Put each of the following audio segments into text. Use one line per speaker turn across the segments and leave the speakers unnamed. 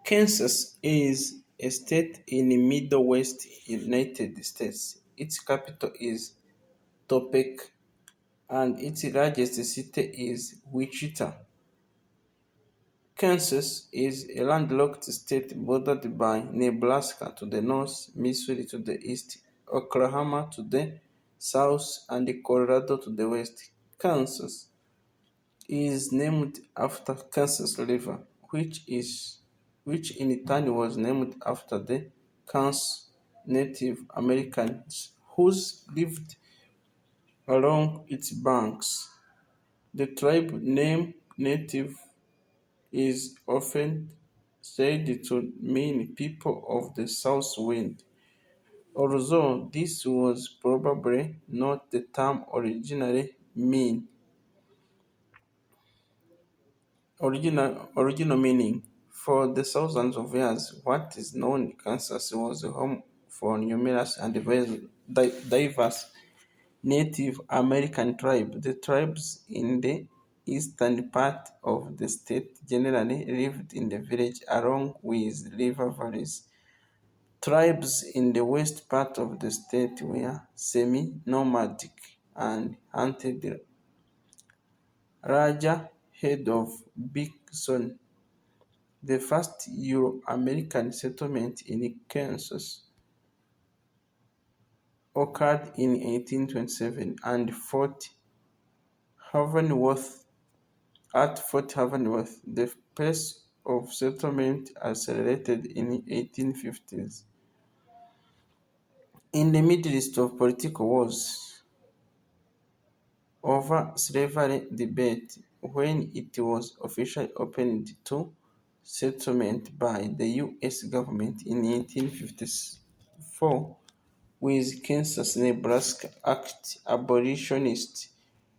Kansas is a state in the Midwest United States. Its capital is Topeka, and its largest city is Wichita. Kansas is a landlocked state bordered by Nebraska to the north, Missouri to the east, Oklahoma to the south, and Colorado to the west. Kansas is named after Kansas River, which in turn was named after the Kansas Native Americans who lived along its banks. The tribe name Native is often said to mean people of the south wind, although this was probably not the term original meaning. For the thousands of years, what is known Kansas was home for numerous and diverse Native American tribes. The tribes in the eastern part of the state generally lived in the village along with river valleys. Tribes in the west part of the state were semi-nomadic and hunted larger herd of bison. The first Euro-American settlement in Kansas occurred in 1827 and Havenworth Fort Havenworth. The pace of settlement accelerated in 1850s. In the midst of political wars over slavery debate, when it was officially opened to settlement by the U.S. government in 1854, with Kansas-Nebraska Act, abolitionist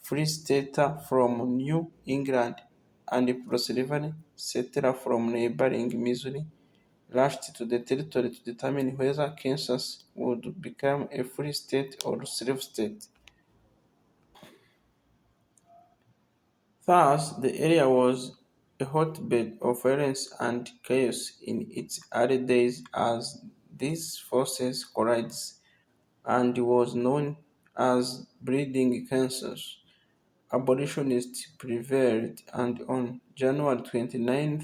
free stater from New England and pro-slavery settler from neighboring Missouri rushed to the territory to determine whether Kansas would become a free state or slave state. Thus, the area was a hotbed of violence and chaos in its early days as these forces collided and was known as Breeding Kansas. Abolitionists prevailed, and on January 29,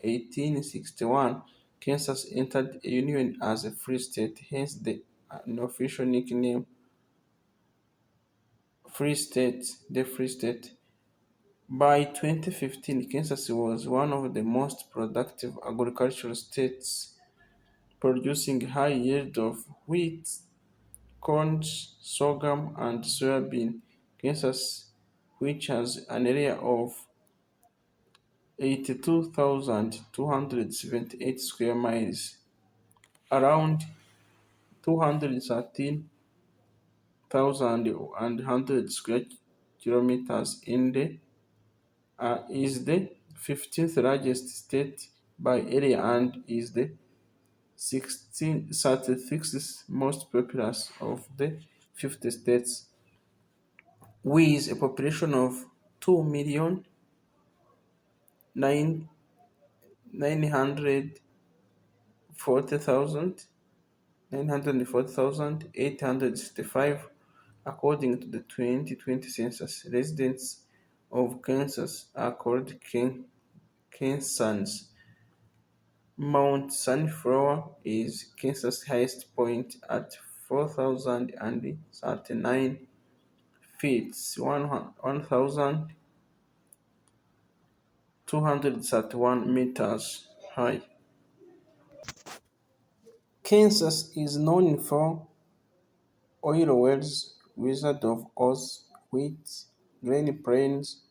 1861, Kansas entered a union as a free state, hence the unofficial nickname Free State. By 2015, Kansas was one of the most productive agricultural states, producing high yield of wheat, corn, sorghum, and soybean. Kansas, which has an area of 82,278 square miles, around 213,100 square kilometers is the 15th largest state by area and is the 36th most populous of the 50 states, with a population of 2,940,865, according to the 2020 census. Residents of Kansas are called Kansans. Mount Sunflower is Kansas' highest point at 4,039 feet, 1,231 meters high. Kansas is known for oil wells, Wizard of Oz, wheat, Great Plains,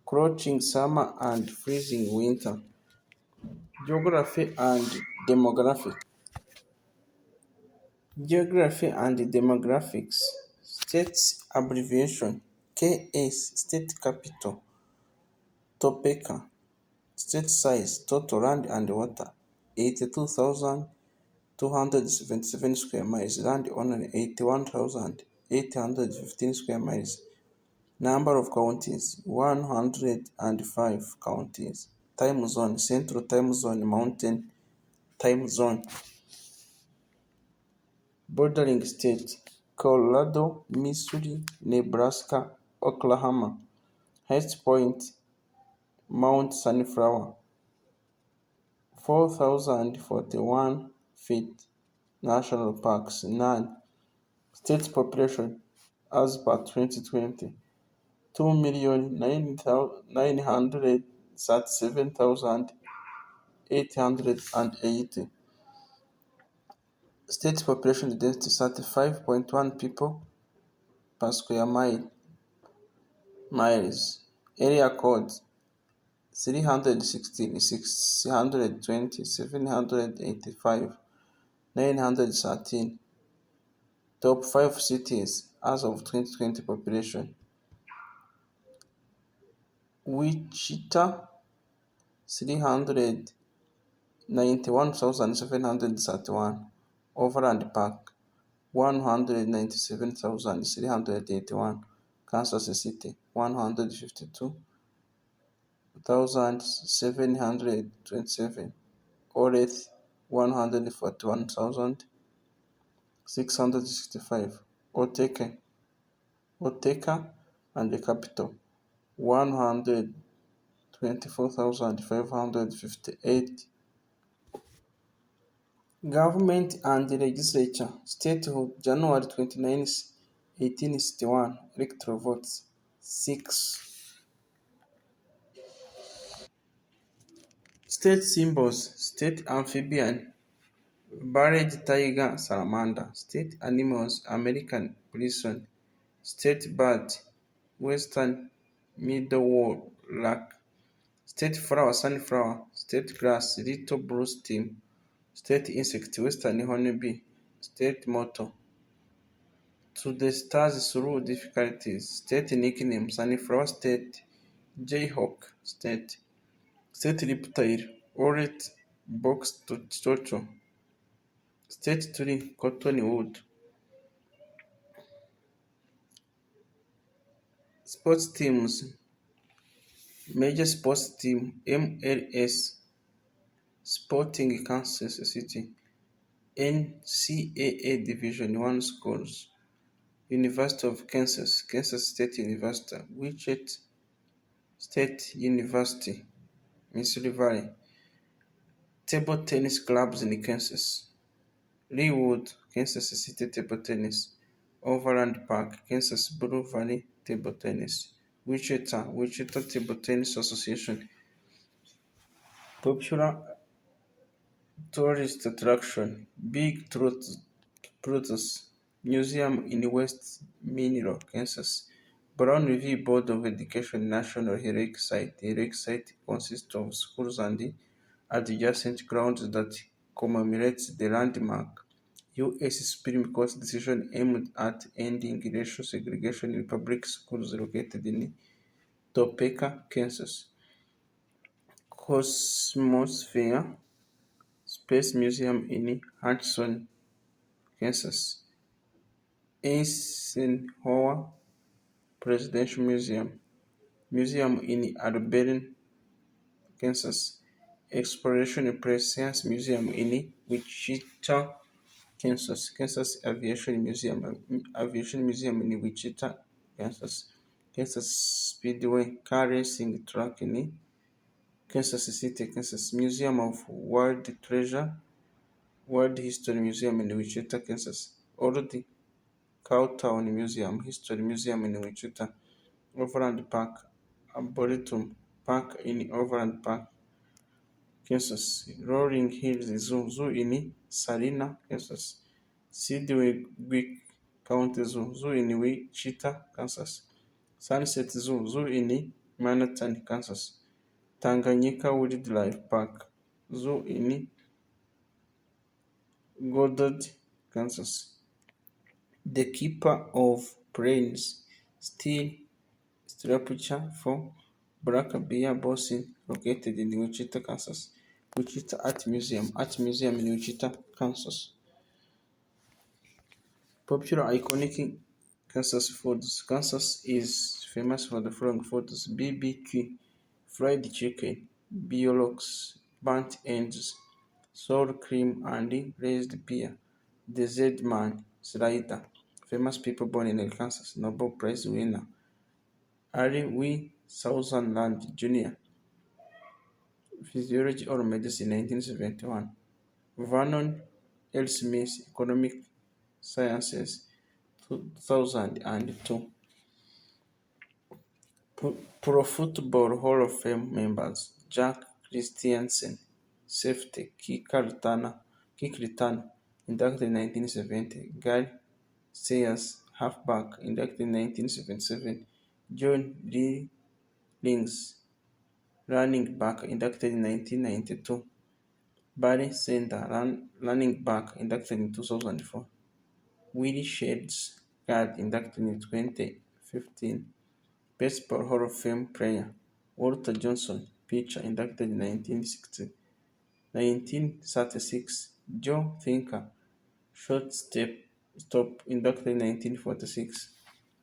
scorching summer, and freezing winter. Geography and demographics. Geography and demographics. States abbreviation: KS. State capital: Topeka. State size: total land and water: 82,277 square miles. Land owner: 81,815 square miles. Number of counties: 105 counties. time zone, Central time zone, Mountain time zone. Bordering states: Colorado, Missouri, Nebraska, Oklahoma. Highest point: Mount Sunflower, 4,041 feet. National parks: none. State population as per 2020: 2,937,880. State population density: 35.1 people per square miles. Area code: 316, 620, 785, 913. Top 5 cities as of 2020 population: Wichita, 391,731. Overland Park, 197,381. Kansas City, 152,727. Oreth, 141,665. Oteka and the capital, 124,558. Government and legislature: Statehood: January 29, 1861. Electoral votes: 6. State symbols: State amphibian, barred tiger, salamander. State animals: American bison. State bird: western meadowlark. State flower: sunflower. State grass: little blue stem. State insect: western honeybee. State motto: to the stars through difficulties. State nickname: sunflower. State jayhawk. State reptile: oret box turtle. State tree: cottonwood. Sports teams: major sports team: MLS, Sporting Kansas City. NCAA Division I schools: University of Kansas, Kansas State University. Wichita State University, Missouri Valley. Table tennis clubs in Kansas: Leawood, Kansas City Table Tennis. Overland Park, Kansas Blue Valley Table Tennis. Wichita Table Tennis Association. Popular tourist attraction: Big Brutus Museum in West Mineral, Kansas. Brown River Board of Education National Heritage Site. The heritage site consists of schools and adjacent grounds that commemorates the landmark. U.S. Supreme Court decision aimed at ending racial segregation in public schools located in Topeka, Kansas. Cosmosphere Space Museum in Hudson, Kansas. Eisenhower Presidential Museum in Auburn, Kansas. Exploration Press Science Museum in Wichita, Kansas. Kansas Aviation Museum in Wichita, Kansas. Kansas Speedway Car Racing Track in Kansas City, Kansas. Museum of World History Museum in Wichita, Kansas. Old Cowtown History Museum in Wichita. Overland Park, Arboretum Park in Overland Park, Kansas. Rolling Hills Zoo in Salina, Kansas. Sedgwick County Zoo in Wichita, Kansas. Sunset Zoo in Manhattan, Kansas. Tanganyika Wildlife Park Zoo in Goddard, Kansas. The Keeper of Brains, still structure for Black Bear Bossing, located in Wichita, Kansas. Wichita Art Museum in Wichita, Kansas. Popular iconic Kansas foods. Kansas is famous for the following foods: BBQ, fried chicken, biologs, burnt ends, sour cream, and raised beer. The Z-Man, Slider, famous people born in Kansas, Nobel Prize winner. Harry W. Sutherland Jr., Physiology or Medicine, 1971. Vernon L. Smith, Economic Sciences, 2002. Pro Football Hall of Fame members: Jack Christiansen, safety; kick returner, inducted in 1970; Gary Sayers, halfback, inducted in 1977; John Lynx, running back, inducted in 1992; Barry Sanders, running back, inducted in 2004; Willie Shades, guard, inducted in 2015; Baseball Hall of Fame player: Walter Johnson, pitcher, inducted in 1936; Joe Tinker, shortstop, inducted in 1946;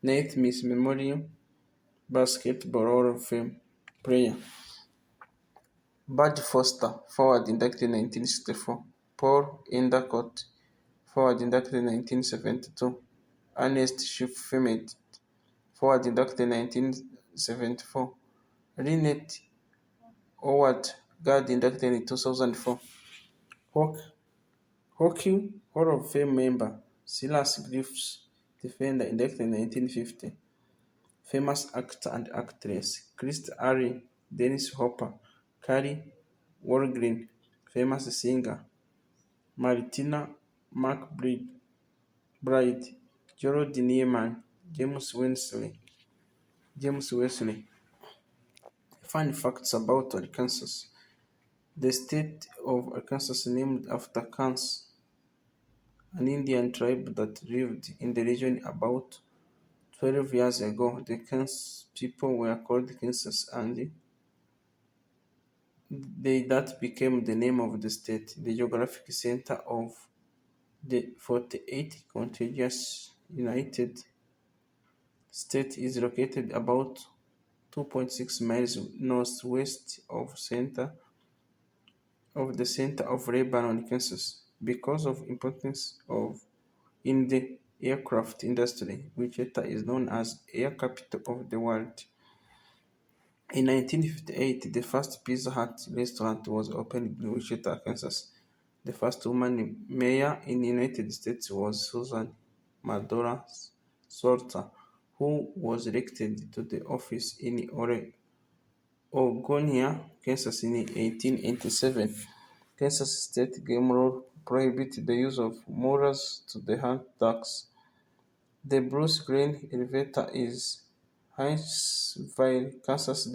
Naismith Memorial Basketball Hall of Fame player: Bud Foster, forward, inducted in 1964; Paul Endicott, forward, inducted in 1972; Ernest Sheffield, forward, inducted in 1974; Lynette Howard, guard, inducted in 2004; Hockey Hall of Fame member Silas Griffiths, defender, inducted in 1950; famous actor and actress Christy Alley, Dennis Hopper, Carey Walgreen, famous singer Martina McBride, Gerald Niemann, James Wesley. Fun facts about Arkansas. The state of Arkansas is named after Kansas, an Indian tribe that lived in the region about 12 years ago. The Kansas people were called Kansas, and that became the name of the state. The geographic center of the 48 contiguous United States is located about 2.6 miles northwest of the center of Lebanon, Kansas. Because of importance in the aircraft industry, Wichita is known as air capital of the world. In 1958, the first Pizza Hut restaurant was opened in Wichita, Kansas. The first woman mayor in the United States was Susan Madora Salter, who was elected to the office in Ogonia, Kansas in 1887. Kansas state game law prohibited the use of mowers to hunt ducks. The Bruce Grain Elevator in Hinesville, Kansas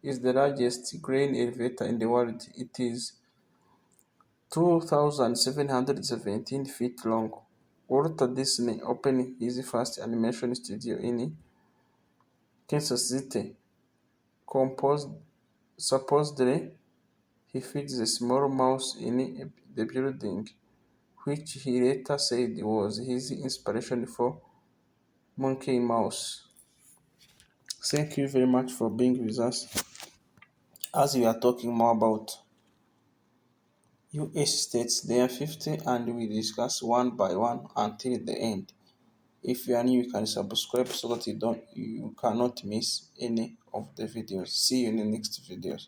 is the largest grain elevator in the world. It is 2,717 feet long. Walt Disney opened his first animation studio in Kansas City. Supposedly, he feeds a small mouse in the building, which he later said was his inspiration for Monkey Mouse. Thank you very much for being with us as we are talking more about US states. There are 50 and we discuss one by one until the end. If you are new, you can subscribe so that you cannot miss any of the videos. See you in the next videos.